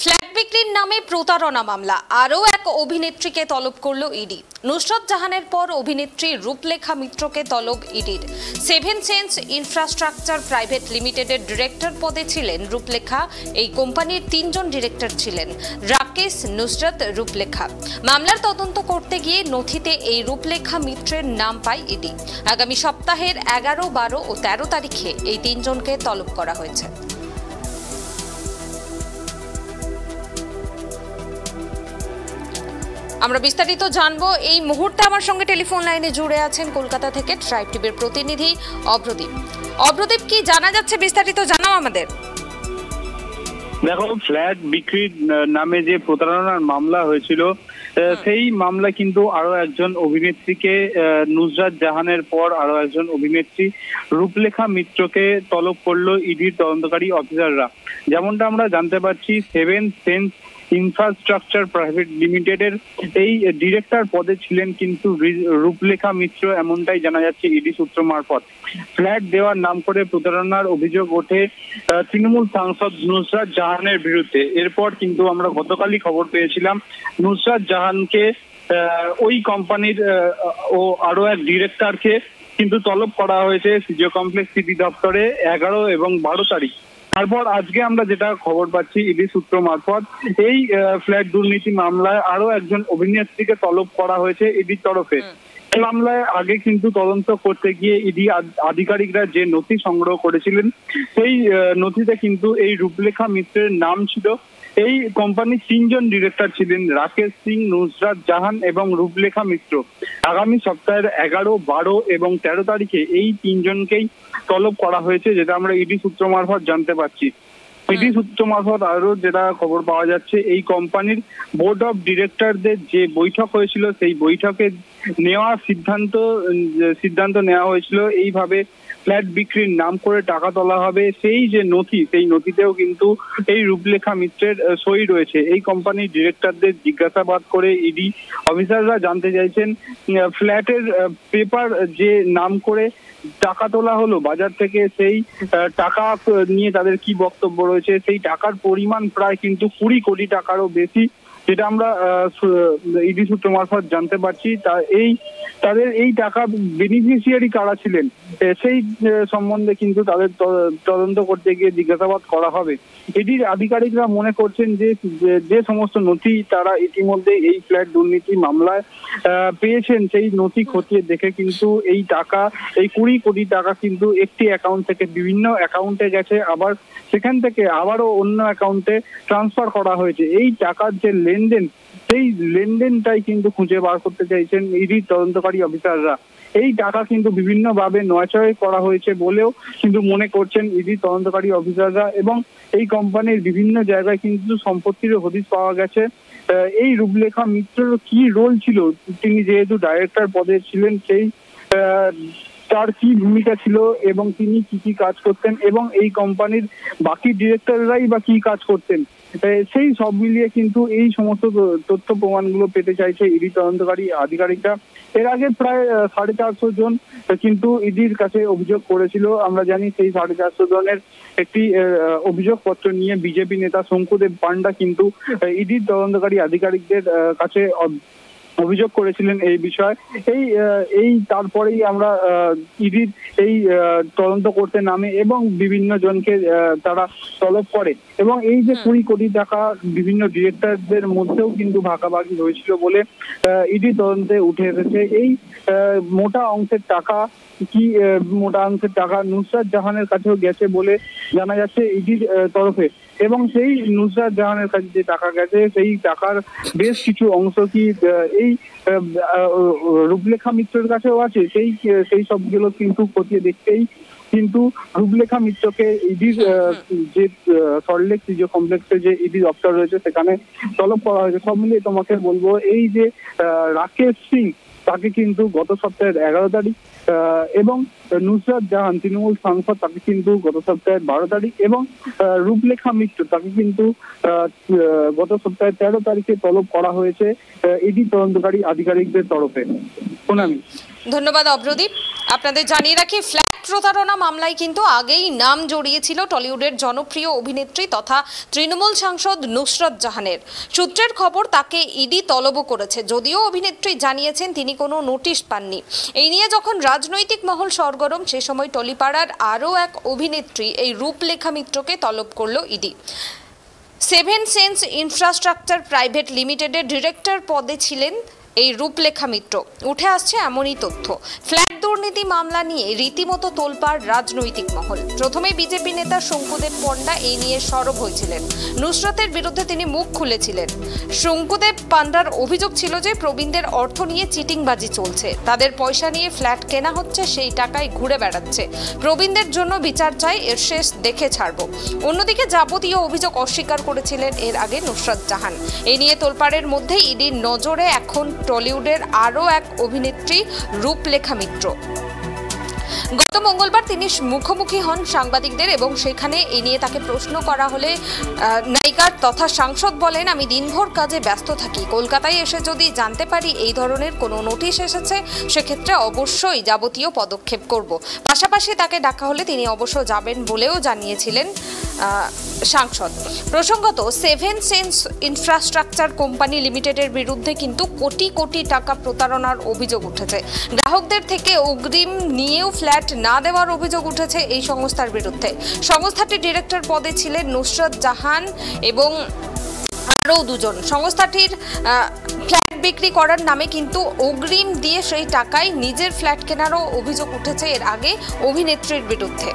Flat বিক্রির নামে প্রতারণা মামলা, আরও এক অভিনেত্রীকে তলব করল ইডি। নুসরাত জাহানের পর অভিনেত্রী রূপলেখা মিত্রকে তলব ইডির। সেভেন সেন্স ইনফ্রাস্ট্রাকচার প্রাইভেট লিমিটেডের ডিরেক্টর পদে ছিলেন রূপলেখা। এই কোম্পানির ৩ জন ডিরেক্টর ছিলেন রাকেশ, নুসরাত, রূপলেখা। মামলার তদন্ত করতে গিয়ে নথিতে এই রূপলেখা মিত্রের নাম পায় ইডি। আগামী সপ্তাহের ১১, ১২ ও ১৩ তারিখে এই ৩ জনকে তলব করা হয়েছে। আমরা বিস্তারিত জানবো। এই মুহূর্তে আমার সঙ্গে টেলিফোন লাইনে জুড়ে আছেন কলকাতা থেকে ট্রাইব টিভির প্রতিনিধি অভ্রদীপ। অভ্রদীপ, কি জানা যাচ্ছে বিস্তারিত জানাও আমাদের। দেখো, ফ্ল্যাট বিক্রির নামে যে প্রতারণার মামলা হয়েছিল, সেই মামলা কিন্তু আরো একজন অভিনেত্রীকে, নুসরাত জাহানের পর আরো একজন অভিনেত্রী রূপলেখা মিত্রকে তলব করলো ইডির তদন্তকারী অফিসাররা। যেমনটা আমরা জানতে পারছি, সেভেন সেন্স ইনফ্রাস্ট্রাকচার প্রাইভেট লিমিটেডের এই ডিরেক্টর পদে ছিলেন কিন্তু রূপলেখা মিত্র, এমনটাই জানা যাচ্ছে ইডি সূত্র মারফত। ফ্ল্যাট দেওয়ার নাম করে প্রতারণার অভিযোগ ওঠে তৃণমূল সাংসদ নুসরাত জাহানের বিরুদ্ধে। এরপর কিন্তু আমরা গতকালই খবর পেয়েছিলাম নুসরাত জাহানকে, ওই কোম্পানির ও আরো এক ডিরেক্টরকে কিন্তু তলব করা হয়েছে সিজিও কমপ্লেক্স সিটি দপ্তরে ১১ এবং ১২ তারিখ। তারপর আজকে আমরা যেটা খবর পাচ্ছি ইডি সূত্র মারফত, এই ফ্ল্যাট দুর্নীতি মামলায় আরো একজন অভিনেত্রীকে তলব করা হয়েছে ইডির তরফে। এই মামলায় আগে কিন্তু তদন্ত করতে গিয়ে ইডি আধিকারিকরা যে নথি সংগ্রহ করেছিলেন, সেই নথিতে কিন্তু এই রূপলেখা মিত্রের নাম ছিল। এই কোম্পানির ৩ জন ডিরেক্টর ছিলেন রাকেশ সিং, নুসরাত জাহান এবং রূপলেখা মিত্র। আগামী সপ্তাহের ১১, ১২ এবং ১৩ তারিখে এই ৩ জনকেই তলব করা হয়েছে, যেটা আমরা ইডি সূত্র মারফত জানতে পারছি। ইডি সূত্র মারফত আরো যেটা খবর পাওয়া যাচ্ছে, এই কোম্পানির বোর্ড অফ ডিরেক্টরদের যে বৈঠক হয়েছিল, সেই বৈঠকে নেওয়া সিদ্ধান্ত নেওয়া হয়েছিল এইভাবে ফ্ল্যাট বিক্রির নাম করে টাকা তোলা হবে। সেই যে নথি, সেই নথিতেও কিন্তু এই রূপলেখা মিত্রের সই রয়েছে। এই কোম্পানির ডিরেক্টরদের জিজ্ঞাসাবাদ করে ইডি অফিসাররা জানতে চাইছেন ফ্ল্যাটের পেপার যে নাম করে টাকা তোলা হলো বাজার থেকে, সেই টাকা নিয়ে তাদের কি বক্তব্য রয়েছে। সেই টাকার পরিমাণ প্রায় কিন্তু ২০ কোটি টাকারও বেশি, যেটা আমরা ইডি সূত্র মারফত জানতে পারছি। তাদের এই টাকা বেনিফিশিয়ারি কারা ছিলেন, সেই সম্বন্ধে কিন্তু তাদের তদন্ত করতে গিয়ে জিজ্ঞাসাবাদ করা হবে। ইডির আধিকারিকরা মনে করছেন যে সমস্ত নথি তারা ইতিমধ্যে এই ফ্ল্যাট দুর্নীতি মামলায় পেয়েছেন, সেই নথি খতিয়ে দেখে কিন্তু এই টাকা, এই ২০ কোটি টাকা কিন্তু একটি অ্যাকাউন্ট থেকে বিভিন্ন অ্যাকাউন্টে গেছে, আবার সেখান থেকে আবারও অন্য অ্যাকাউন্টে ট্রান্সফার করা হয়েছে। এই টাকার যে লেনদেন, সেই লেনদেনটাই কিন্তু খুঁজে বার করতে চাইছেন ইডি তদন্তকারী অফিসাররা। এই টাকা কিন্তু বিভিন্নভাবে নয়ছয় করা হয়েছে বলেও কিন্তু মনে করছেন ইডি তদন্তকারী অফিসাররা। এবং এই কোম্পানির বিভিন্ন জায়গায় কিন্তু সম্পত্তির হদিশ পাওয়া গেছে। এই রূপলেখা মিত্রের কি রোল ছিল, তিনি যেহেতু ডাইরেক্টর পদে ছিলেন, সেই তার কি ভূমিকা ছিল এবং তিনি কি কি কাজ করতেন এবং এই কোম্পানির বাকি ডিরেক্টররাই বা কি কাজ করতেন, সেই সব মিলিয়ে কিন্তু এই সমস্ত তথ্য প্রমাণগুলো পেতে চাইছে ইডি তদন্তকারী আধিকারিকরা। এর আগে প্রায় 450 জন কিন্তু ইডির কাছে অভিযোগ করেছিল। আমরা জানি সেই 450 জনের একটি অভিযোগপত্র নিয়ে বিজেপি নেতা শঙ্কুদেব পান্ডা কিন্তু ইডির তদন্তকারী আধিকারিকদের কাছে অভিযোগ করেছিলেন এই বিষয়। এই তারপরেই আমরা ইডির এই তদন্ত করতে নামে এবং বিভিন্ন জনকে তারা তলব করে। এবং এই যে ২০ কোটি টাকা বিভিন্ন ডিরেক্টরদের মধ্যেও কিন্তু ভাগাভাগি হয়েছিল বলে ইডি তদন্তে উঠে এসেছে। এই মোটা অংশের টাকা নুসরাত জাহানের কাছেও গেছে বলে জানা যাচ্ছে ইডির তরফে। এবং সেই নুসরাত জাহানের কাছে যে টাকা গেছে, সেই টাকার বেশ কিছু অংশ কি এই রূপলেখা মিত্রের কাছেও আছে। সেই সবগুলো কিন্তু খতিয়ে দেখতেই কিন্তু রূপলেখা মিত্রকে ইডির যে সল্টলেক সিজিও কমপ্লেক্সে যে ইডি দপ্তর রয়েছে সেখানে তলব করা হয়েছে। সব মিলিয়ে তোমাকে বলবো, এই যে রাকেশ সিং, তাকে কিন্তু গত সপ্তাহের ১১ তারিখ এবং নুসরাত জাহান তৃণমূল সাংসদ, তাকে কিন্তু গত সপ্তাহের ১২ তারিখ এবং রূপলেখা মিত্র, তাকে কিন্তু গত সপ্তাহের ১৩ তারিখে তলব করা হয়েছে ইডি তদন্তকারী আধিকারিকদের তরফে। ধন্যবাদ অভ্রদীপ। আপনাদের জানিয়ে রাখি, ফ্ল্যাট প্রতারণা মামলায় কিন্তু আগেই নাম জড়িয়েছিল টলিউডের জনপ্রিয় অভিনেত্রী তথা তৃণমূল সাংসদ নুসরত জাহানের। সূত্রের খবর, তাকে ইডি তলব করেছে, যদিও অভিনেত্রী জানিয়েছেন তিনি কোনো নোটিশ পাননি। এই নিয়ে যখন রাজনৈতিক মহল সরগরম, সে সময় টলিপাড়ার আরও এক অভিনেত্রী এই রূপলেখা মিত্রকে তলব করল ED. Seven sense infrastructure private লিমিটেডের ডিরেক্টর পদে ছিলেন এই রূপলেখা মিত্র। উঠে আসছে এমনই তথ্য। ফ্ল্যাট দুর্নীতি মামলা নিয়ে রীতিমতো তোলপাড় রাজনৈতিক মহল। প্রথমে বিজেপি নেতা শঙ্কুদেব পণ্ডা এই নিয়ে সরব হয়েছিলেন। নুসরতের বিরুদ্ধে তিনি মুখ খুলেছিলেন। শঙ্কুদেব পান্ডার অভিযোগ ছিল যে প্রবীণদের অর্থ নিয়ে চিটিংবাজি চলছে, তাদের পয়সা নিয়ে ফ্ল্যাট কেনা হচ্ছে, সেই টাকায় ঘুরে বেড়াচ্ছে। প্রবীণদের জন্য বিচার চাই, এর শেষ দেখে ছাড়ব। অন্যদিকে যাবতীয় অভিযোগ অস্বীকার করেছিলেন এর আগে নুসরত জাহান। এই নিয়ে তোলপাড়ের মধ্যে ইডির নজরে এখন টলিউডের আরও এক অভিনেত্রী রূপলেখা মিত্র। গত মঙ্গলবার তিনি মুখোমুখি হন সাংবাদিকদের এবং সেখানে এই নিয়ে তাকে প্রশ্ন করা হলে নায়িকার তথা সাংসদ বলেন, আমি দিনভর কাজে ব্যস্ত থাকি, কলকাতায় এসে যদি জানতে পারি এই ধরনের কোনো নোটিশ এসেছে সেক্ষেত্রে অবশ্যই যাবতীয় পদক্ষেপ করব। পাশাপাশি তাকে ডাকা হলে তিনি অবশ্য যাবেন বলেও জানিয়েছিলেন সাংসদ। প্রসঙ্গত, সেভেন সেন্স ইনফ্রাস্ট্রাকচার কোম্পানি লিমিটেডের বিরুদ্ধে কিন্তু কোটি কোটি টাকা প্রতারণার অভিযোগ উঠেছে। গ্রাহকদের থেকে অগ্রিম নিয়েও ফ্ল্যাট না দেওয়ার অভিযোগ উঠেছে এই সংস্থার বিরুদ্ধে। সংস্থাটির ডিরেক্টর পদে ছিলেন নুসরত জাহান এবং আরও দুজন। সংস্থাটির ফ্ল্যাট বিক্রি করার নামে কিন্তু অগ্রিম দিয়ে সেই টাকায় নিজের ফ্ল্যাট কেনারও অভিযোগ উঠেছে এর আগে অভিনেত্রীর বিরুদ্ধে।